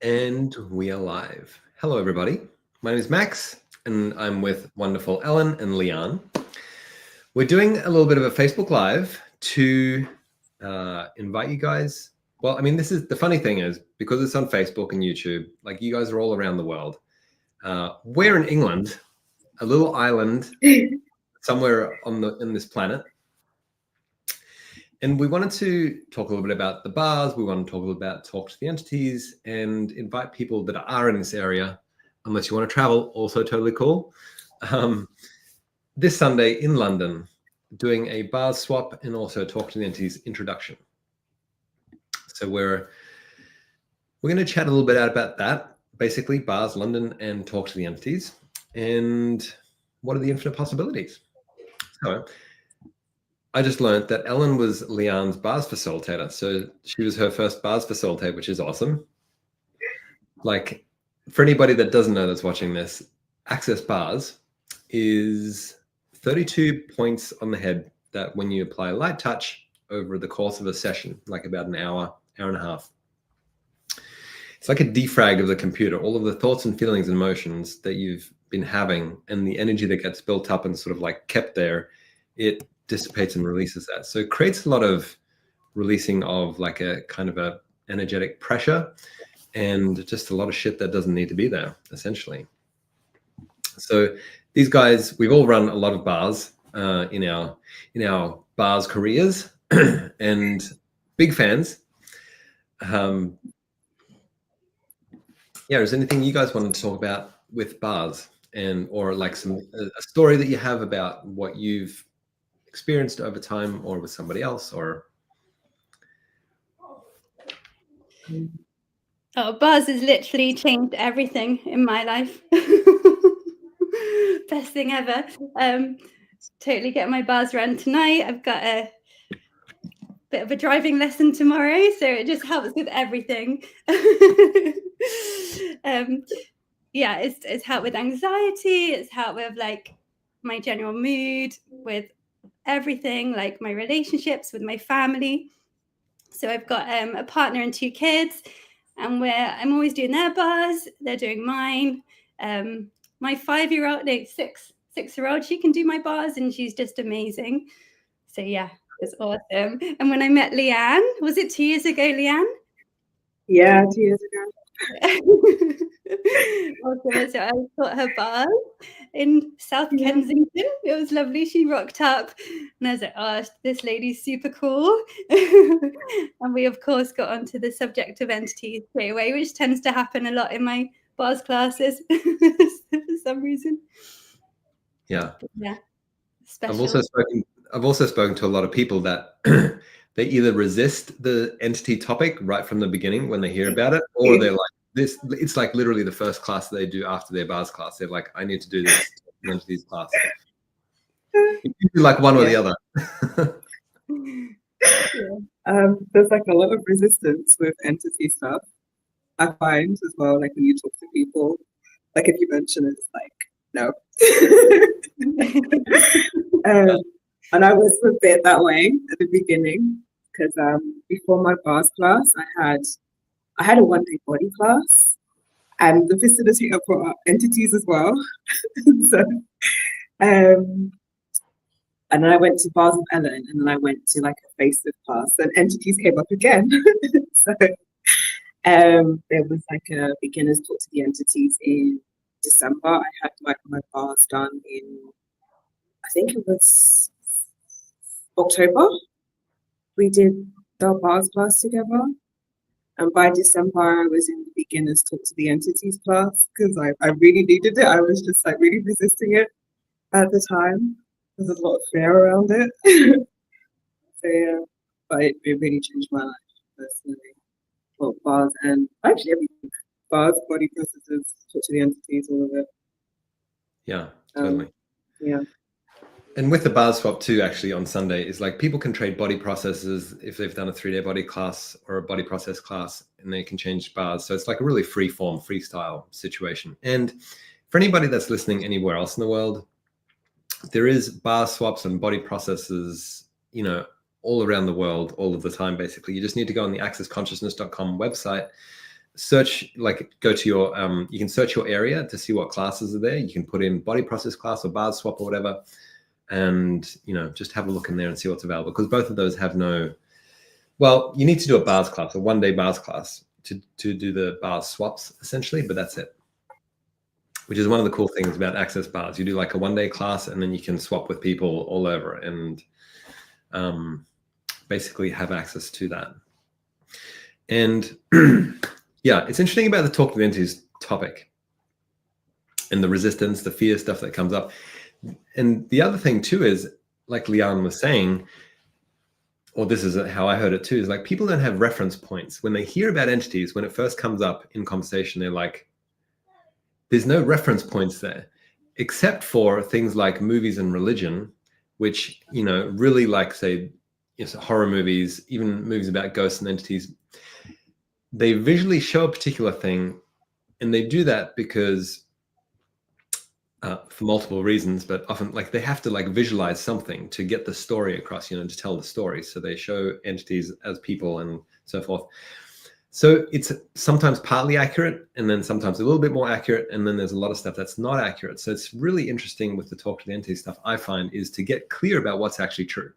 And we are live. Hello, everybody. My name is Max, and I'm with wonderful Ellen and Lian. We're doing a little bit of a Facebook Live to invite you guys. Well, I mean, this is the funny thing is because it's on Facebook and YouTube, like you guys are all around the world. We're in England, a little island somewhere in this planet. And we wanted to talk a little bit about the bars. We want to talk a little about talk to the entities and invite people that are in this area. Unless you want to travel, also totally cool. This Sunday in London, doing a bars swap and also talk to the entities introduction. So we're going to chat a little bit about that, basically bars, London, and talk to the entities. And what are the infinite possibilities? So I just learned that Ellen was Lian's bars facilitator. So she was her first bars facilitator, which is awesome. Like, for anybody that doesn't know that's watching this, Access Bars is 32 points on the head that when you apply light touch over the course of a session, like about an hour and a half, it's like a defrag of the computer. All of the thoughts and feelings and emotions that you've been having and the energy that gets built up and sort of like kept there, it dissipates and releases that. So it creates a lot of releasing of like a kind of a energetic pressure and just a lot of shit that doesn't need to be there, essentially. So these guys, we've all run a lot of bars in our bars careers and big fans. Is there anything you guys wanted to talk about with bars or like a story that you have about what you've experienced over time or with somebody else or? Oh, bars has literally changed everything in my life. Best thing ever. Totally get my bars run tonight. I've got a bit of a driving lesson tomorrow, so it just helps with everything. It's helped with anxiety. It's helped with like my general mood, with everything, like my relationships with my family. So I've got a partner and 2 kids, and I'm always doing their bars. They're doing mine. My 6-year-old, she can do my bars, and she's just amazing. So yeah, it's awesome. And when I met Lian, was it 2 years ago, Lian? Yeah, 2 years ago. Awesome. So I taught her bars in South Kensington. It was lovely. She rocked up and I was like, oh, this lady's super cool. And we of course got onto the subject of entities straight away, which tends to happen a lot in my bars classes for some reason. Yeah. Special. I've also spoken to a lot of people that they either resist the entity topic right from the beginning when they hear about it, or they're like, it's like literally the first class they do after their bars class. They're like, I need to do this entities class. You do like one or the other. There's like a lot of resistance with entity stuff. I find as well, like when you talk to people, like if you mention it, it's like, no. And I was a bit that way at the beginning because before my bars class, I had a one-day body class, and the facilitator brought up entities as well. So, and then I went to bars with Ellen, and then I went to like a face-off class, and entities came up again. So there was like a beginner's talk to the entities in December. I had like my bars done in, I think it was October. We did the bars class together. And by December, I was in the beginner's talk to the entities class because I really needed it. I was just like really resisting it at the time. There's a lot of fear around it. So yeah, but it really changed my life personally. Well, bars and actually everything. Bars, body processes, talk to the entities, all of it. Yeah, totally. Yeah. And with the bars swap too, actually on Sunday is like people can trade body processes if they've done a 3-day body class or a body process class, and they can change bars. So it's like a really free form, freestyle situation. And for anybody that's listening anywhere else in the world, there is bar swaps and body processes, all around the world, all of the time, basically. You just need to go on the accessconsciousness.com website, search, like go to your, you can search your area to see what classes are there. You can put in body process class or bars swap or whatever, and just have a look in there and see what's available, because both of those have no, well, you need to do a bars class, a 1-day bars class to do the bars swaps essentially, but that's it. Which is one of the cool things about Access Bars. You do like a 1-day class and then you can swap with people all over and basically have access to that. And yeah, it's interesting about the talk to the entities topic and the resistance, the fear stuff that comes up. And the other thing too is, like Lian was saying, or this is how I heard it too, is like people don't have reference points. When they hear about entities, when it first comes up in conversation, they're like, there's no reference points there, except for things like movies and religion, which, really like, say, horror movies, even movies about ghosts and entities, they visually show a particular thing, and they do that because for multiple reasons, but often like they have to like visualize something to get the story across, to tell the story. So they show entities as people and so forth. So it's sometimes partly accurate, and then sometimes a little bit more accurate, and then there's a lot of stuff that's not accurate. So it's really interesting with the talk to the entity stuff, I find, is to get clear about what's actually true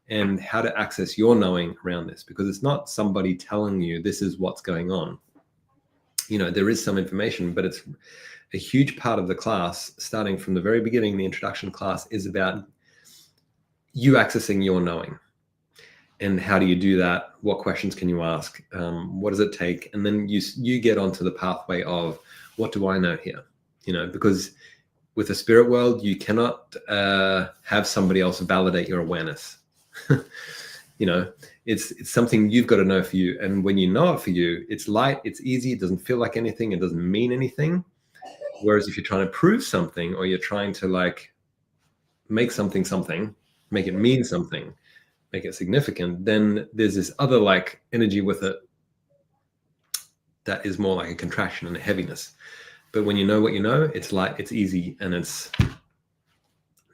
and how to access your knowing around this, because it's not somebody telling you this is what's going on. There is some information, but it's a huge part of the class, starting from the very beginning. The introduction class is about you accessing your knowing. And how do you do that? What questions can you ask? What does it take? And then you get onto the pathway of, what do I know here? Because with the spirit world, you cannot have somebody else validate your awareness. It's something you've got to know for you. And when you know it for you, it's light, it's easy, it doesn't feel like anything, it doesn't mean anything. Whereas if you're trying to prove something, or you're trying to like make something, make it mean something, make it significant, then there's this other like energy with it that is more like a contraction and a heaviness. But when you know what you know, it's light, it's easy, and it's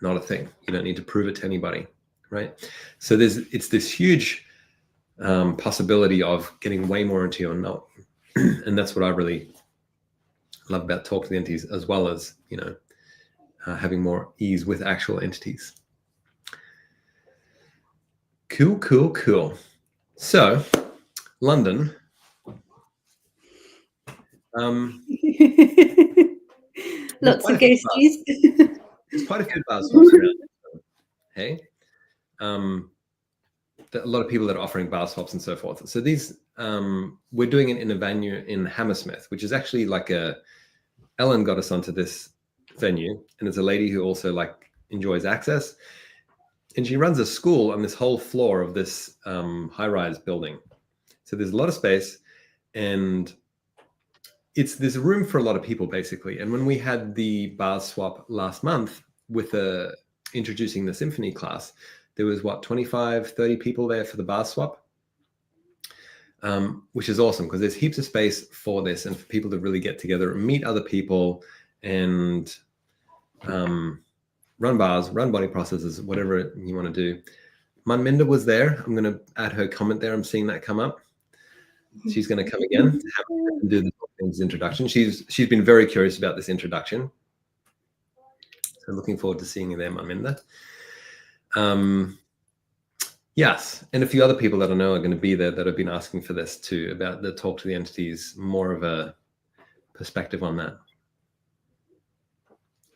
not a thing. You don't need to prove it to anybody, right? So it's this huge possibility of getting way more into your knowing. And that's what I really love about talk to the entities, as well as having more ease with actual entities. Cool. So, London. Lots of ghosties. There's quite a few bars around. Hey, a lot of people that are offering bar swaps and so forth. So these, we're doing it in a venue in Hammersmith, which is actually like Ellen got us onto this venue, and it's a lady who also like enjoys access. And she runs a school on this whole floor of this high-rise building. So there's a lot of space, and there's room for a lot of people, basically. And when we had the bar swap last month with introducing the symphony class, there was 25, 30 people there for the bar swap, which is awesome, because there's heaps of space for this and for people to really get together and meet other people and run bars, run body processes, whatever you want to do. Manminda was there. I'm going to add her comment there. I'm seeing that come up. She's going to come again to do the introduction. She's been very curious about this introduction. So looking forward to seeing you there, Manminda. Yes, and a few other people that I know are going to be there that have been asking for this too, about the talk to the entities, more of a perspective on that.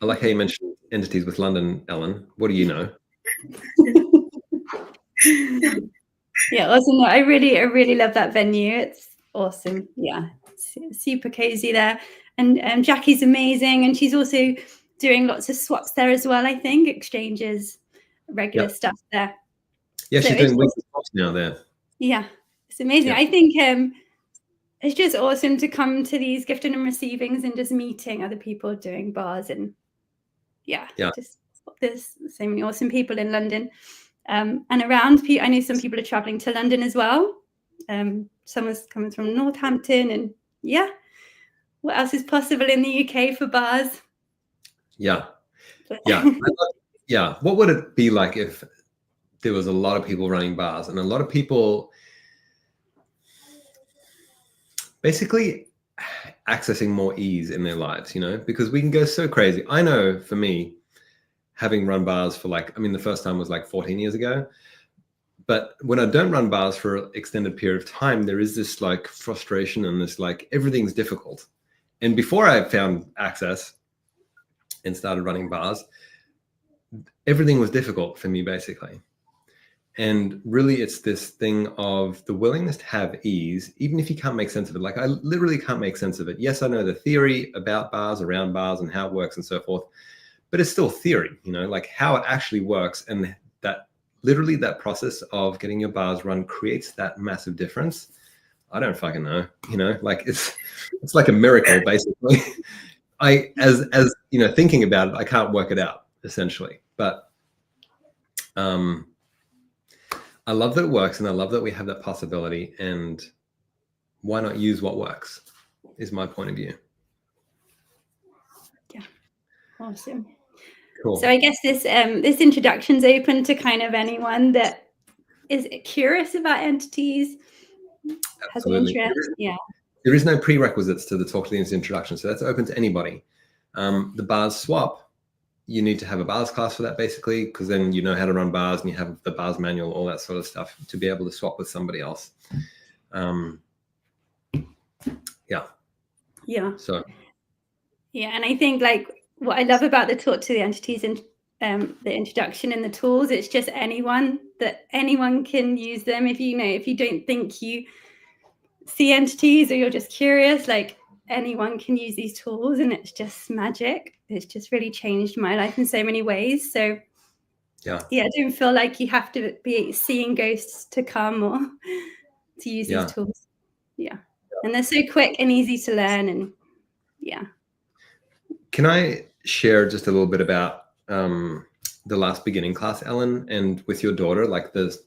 I like how you mentioned entities with London, Ellen. What do you know? Yeah, awesome. I really love that venue. It's awesome. Yeah, it's super cozy there. And Jackie's amazing, and she's also doing lots of swaps there as well, I think, exchanges, regular stuff there. Yeah, so she's doing weekly swaps now there. Yeah, it's amazing. Yeah. I think it's just awesome to come to these gifting and receivings and just meeting other people doing bars, and just there's so many awesome people in London and around. I know some people are traveling to London as well. Someone's coming from Northampton, and what else is possible in the UK for bars? Yeah. What would it be like if there was a lot of people running bars, and a lot of people, basically accessing more ease in their lives, you know, because we can go so crazy. I know for me, having run bars for like, I mean, the first time was like 14 years ago. But when I don't run bars for an extended period of time, there is this like frustration and this like everything's difficult. And before I found access and started running bars, everything was difficult for me basically. And really it's this thing of the willingness to have ease, even if you can't make sense of it. Like I literally can't make sense of it. Yes, I know the theory about bars, around bars and how it works and so forth, but it's still theory, you know, like how it actually works. And that literally that process of getting your bars run creates that massive difference. I don't fucking know, you know, like it's like a miracle basically. As you know, thinking about it, I can't work it out essentially, but I love that it works, and I love that we have that possibility, and why not use what works is my point of view. Yeah, awesome. Cool. So I guess this introduction's open to kind of anyone that is curious about entities, Absolutely. has an interest. Yeah. There is no prerequisites to the Talk to the Entities introduction, so that's open to anybody. The bars swap, you need to have a bars class for that basically, because then you know how to run bars and you have the bars manual, all that sort of stuff to be able to swap with somebody else. Yeah. So. Yeah, and I think like what I love about the Talk to the Entities and the introduction and the tools, it's just anyone can use them. If you don't think you see entities or you're just curious, like anyone can use these tools, and it's just magic. It's just really changed my life in so many ways. So yeah, I don't feel like you have to be seeing ghosts to come or to use these tools. Yeah, and they're so quick and easy to learn, and yeah. Can I share just a little bit about the last beginning class, Ellen, and with your daughter, like the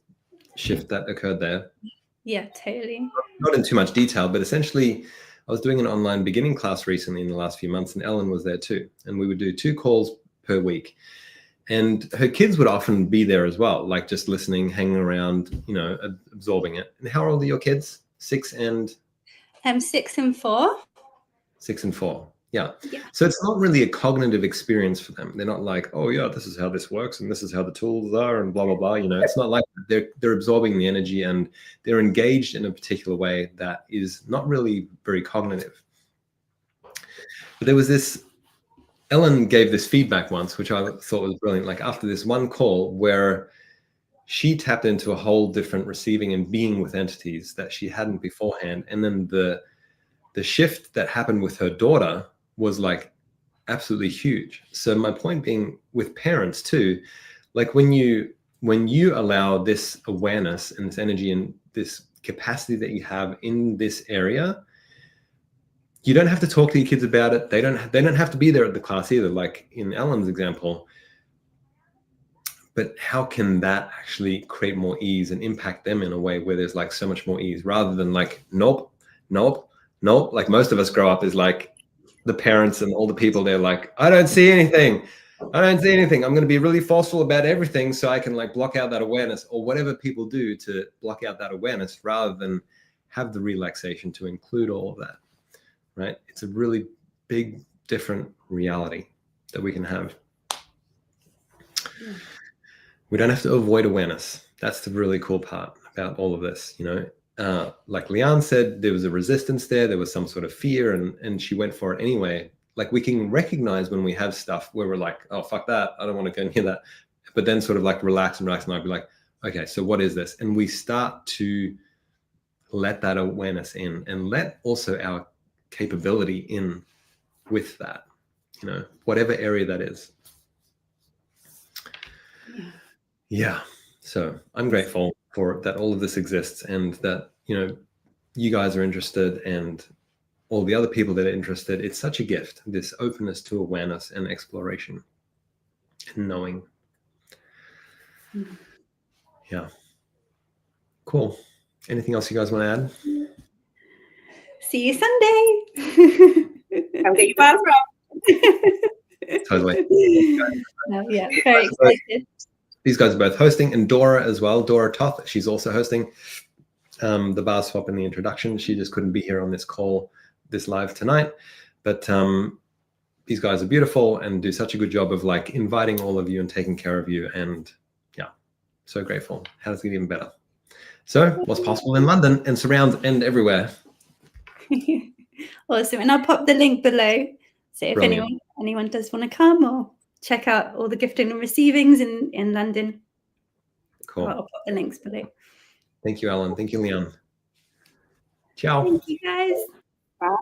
shift that occurred there? Yeah, totally. Not in too much detail, but essentially I was doing an online beginning class recently in the last few months, and Ellen was there too. And we would do 2 calls per week. And her kids would often be there as well, like just listening, hanging around, you know, absorbing it. And how old are your kids? 6 and 4? 6 and 4. Yeah. So it's not really a cognitive experience for them. They're not like, oh yeah, this is how this works and this is how the tools are and blah, blah, blah. You know, it's not like they're absorbing the energy and they're engaged in a particular way that is not really very cognitive. But there was this, Ellen gave this feedback once, which I thought was brilliant. Like after this one call where she tapped into a whole different receiving and being with entities that she hadn't beforehand. And then the shift that happened with her daughter was like absolutely huge. So my point being with parents too, like when you allow this awareness and this energy and this capacity that you have in this area, you don't have to talk to your kids about it. They don't have to be there at the class either, like in Ellen's example. But how can that actually create more ease and impact them in a way where there's like so much more ease rather than like, nope. Like most of us grow up is like the parents and all the people, they're like, I don't see anything. I'm going to be really forceful about everything so I can like block out that awareness, or whatever people do to block out that awareness rather than have the relaxation to include all of that, right? It's a really big, different reality that we can have. We don't have to avoid awareness. That's the really cool part about all of this, you know. Like Lian said, there was a resistance there was some sort of fear, and she went for it anyway. Like we can recognize when we have stuff where we're like, oh fuck that, I don't want to go near that, but then sort of like relax and I'd be like, okay, so what is this? And we start to let that awareness in and let also our capability in with that, you know, whatever area that is. Yeah. So I'm grateful for that all of this exists, and that, you know, you guys are interested and all the other people that are interested. It's such a gift, this openness to awareness and exploration and knowing. Yeah. Cool. Anything else you guys want to add? See you Sunday. Come get your bars wrong. Totally. Yeah, very excited. These guys are both hosting, and Dora as well. Dora Toth, she's also hosting the bar swap in the introduction. She just couldn't be here on this call, this live tonight, but these guys are beautiful and do such a good job of like inviting all of you and taking care of you. And yeah, so grateful. How does it get even better? So what's possible in London and surrounds and everywhere. Awesome. And I'll pop the link below. So if Brilliant. anyone does want to come or check out all the gifting and receivings in London, Cool. I'll pop the links below. Thank you, Alan. Thank you, Lian. Ciao. Thank you, guys. Bye.